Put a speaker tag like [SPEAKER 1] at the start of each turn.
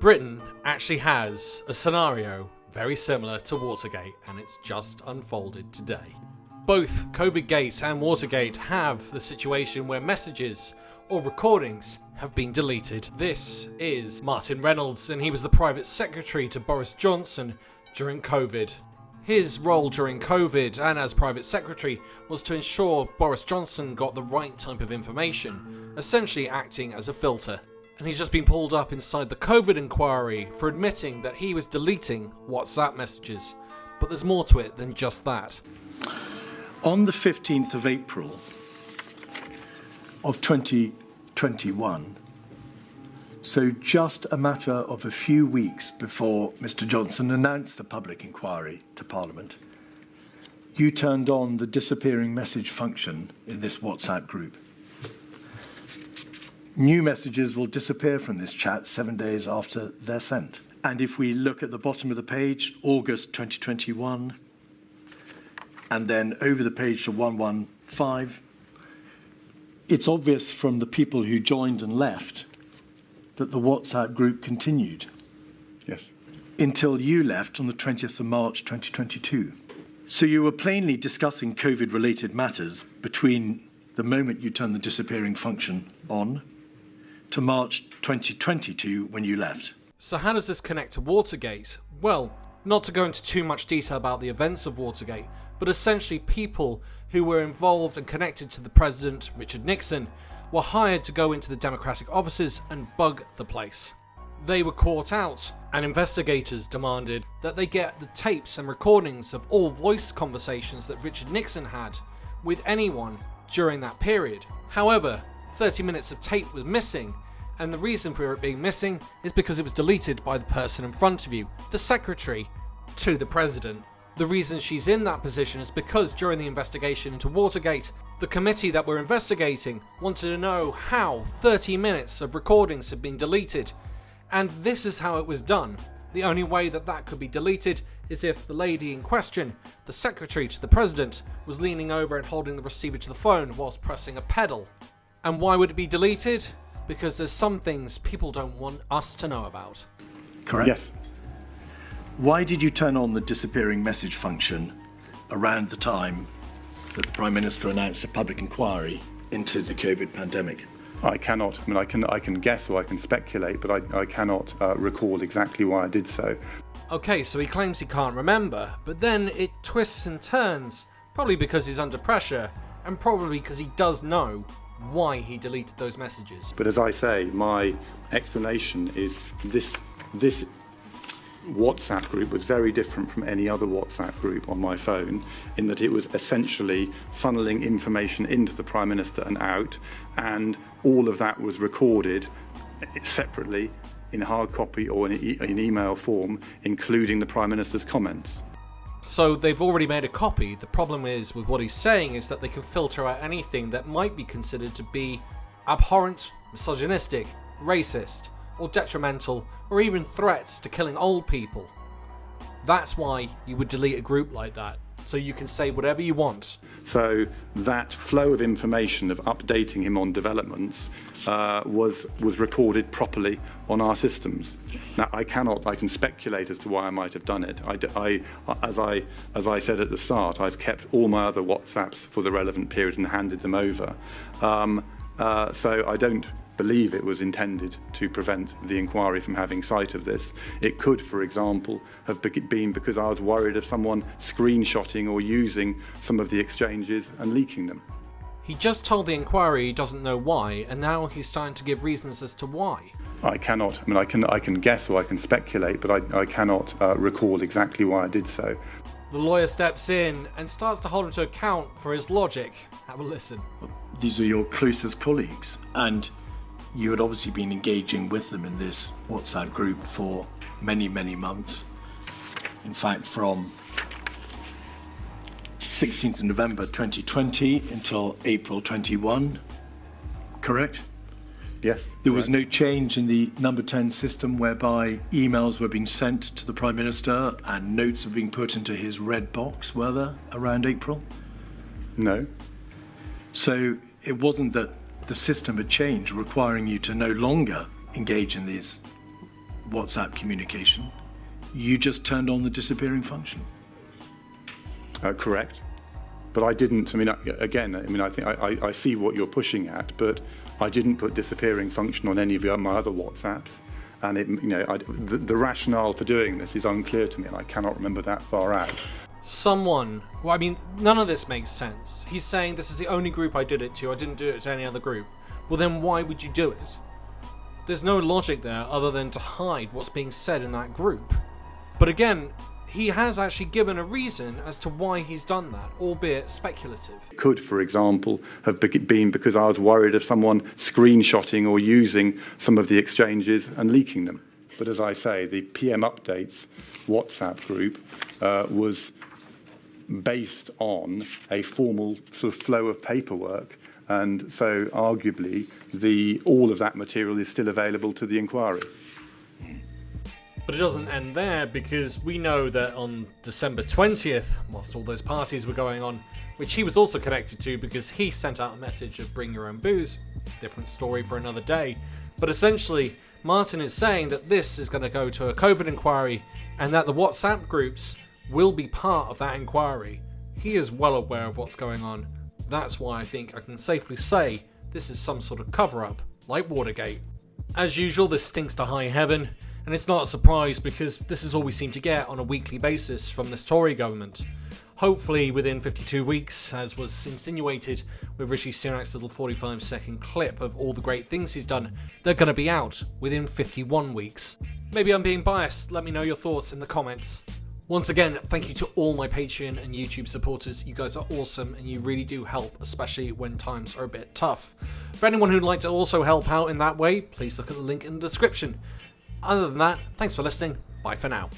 [SPEAKER 1] Britain actually has a scenario very similar to Watergate, and it's just unfolded today. Both COVIDGATE and Watergate have the situation where messages or recordings have been deleted. This is Martin Reynolds, and he was the private secretary to Boris Johnson during COVID. His role during COVID and as private secretary was to ensure Boris Johnson got the right type of information, essentially acting as a filter. And he's just been pulled up inside the COVID inquiry for admitting that he was deleting WhatsApp messages. But there's more to it than just that.
[SPEAKER 2] On the 15th of April of 2021, so just a matter of a few weeks before Mr. Johnson announced the public inquiry to Parliament, you turned on the disappearing message function in this WhatsApp group. New messages will disappear from this chat 7 days after they're sent. And if we look at the bottom of the page, August 2021, and then over the page to 115, it's obvious from the people who joined and left that the WhatsApp group continued.
[SPEAKER 3] Yes.
[SPEAKER 2] Until you left on the 20th of March 2022. So you were plainly discussing COVID-related matters between the moment you turned the disappearing function on to March 2022 when you left.
[SPEAKER 1] So how does this connect to Watergate? Well, not to go into too much detail about the events of Watergate, but essentially people who were involved and connected to the president, Richard Nixon, were hired to go into the Democratic offices and bug the place. They were caught out, and investigators demanded that they get the tapes and recordings of all voice conversations that Richard Nixon had with anyone during that period. However, 30 minutes of tape was missing, and the reason for it being missing is because it was deleted by the person in front of you, the secretary to the president. The reason she's in that position is because during the investigation into Watergate, the committee that were investigating wanted to know how 30 minutes of recordings had been deleted. And this is how it was done. The only way that that could be deleted is if the lady in question, the secretary to the president, was leaning over and holding the receiver to the phone whilst pressing a pedal. And why would it be deleted? Because there's some things people don't want us to know about.
[SPEAKER 2] Correct?
[SPEAKER 3] Yes.
[SPEAKER 2] Why did you turn on the disappearing message function around the time that the Prime Minister announced a public inquiry into the COVID pandemic?
[SPEAKER 3] I cannot. I mean, I can guess or I can speculate, but I cannot recall exactly why I did so.
[SPEAKER 1] Okay, so he claims he can't remember, but then it twists and turns, probably because he's under pressure, and probably because he does know why he deleted those messages.
[SPEAKER 3] But as I say, my explanation is this WhatsApp group was very different from any other WhatsApp group on my phone in that it was essentially funneling information into the Prime Minister and out, and all of that was recorded separately in hard copy or in email form, including the Prime Minister's comments.
[SPEAKER 1] So they've already made a copy. The problem is with what he's saying is that they can filter out anything that might be considered to be abhorrent, misogynistic, racist, or detrimental, or even threats to killing old people. That's why you would delete a group like that, so you can say whatever you want.
[SPEAKER 3] So that flow of information of updating him on developments was recorded properly on our systems. Now I can speculate as to why I might have done it. As I said at the start, I've kept all my other WhatsApps for the relevant period and handed them over. So I don't believe it was intended to prevent the inquiry from having sight of this. It could, for example, have been because I was worried of someone screenshotting or using some of the exchanges and leaking them.
[SPEAKER 1] He just told the inquiry he doesn't know why, and now he's starting to give reasons as to why.
[SPEAKER 3] I cannot. I mean, I can guess or I can speculate, but I cannot recall exactly why I did so.
[SPEAKER 1] The lawyer steps in and starts to hold him to account for his logic. Have a listen.
[SPEAKER 2] These are your closest colleagues, and you had obviously been engaging with them in this WhatsApp group for many, many months. In fact, from 16th of November 2020 until April 21, correct?
[SPEAKER 3] Yes.
[SPEAKER 2] There was no change in the number 10 system whereby emails were being sent to the Prime Minister and notes were being put into his red box, were there, around April?
[SPEAKER 3] No.
[SPEAKER 2] So it wasn't that the system had changed, requiring you to no longer engage in these WhatsApp communication, you just turned on the disappearing function.
[SPEAKER 3] Correct. But I didn't, I think I see what you're pushing at, but I didn't put disappearing function on any of my other WhatsApps. And the rationale for doing this is unclear to me, and I cannot remember that far out.
[SPEAKER 1] None of this makes sense. He's saying this is the only group I did it to, I didn't do it to any other group. Well, then why would you do it? There's no logic there other than to hide what's being said in that group. But again, he has actually given a reason as to why he's done that, albeit speculative.
[SPEAKER 3] It could, for example, have been because I was worried of someone screenshotting or using some of the exchanges and leaking them. But as I say, the PM Updates WhatsApp group was based on a formal sort of flow of paperwork, and so arguably all of that material is still available to the inquiry.
[SPEAKER 1] But it doesn't end there, because we know that on December 20th, whilst all those parties were going on, which he was also connected to because he sent out a message of bring your own booze, different story for another day, but essentially Martin is saying that this is going to go to a COVID inquiry and that the WhatsApp groups will be part of that inquiry. He is well aware of what's going on. That's why I think I can safely say this is some sort of cover-up, like Watergate. As usual, this stinks to high heaven, and it's not a surprise because this is all we seem to get on a weekly basis from this Tory government. Hopefully within 52 weeks, as was insinuated with Rishi Sunak's little 45-second clip of all the great things he's done, they're going to be out within 51 weeks. Maybe I'm being biased, let me know your thoughts in the comments. Once again, thank you to all my Patreon and YouTube supporters. You guys are awesome and you really do help, especially when times are a bit tough. For anyone who'd like to also help out in that way, please look at the link in the description. Other than that, thanks for listening. Bye for now.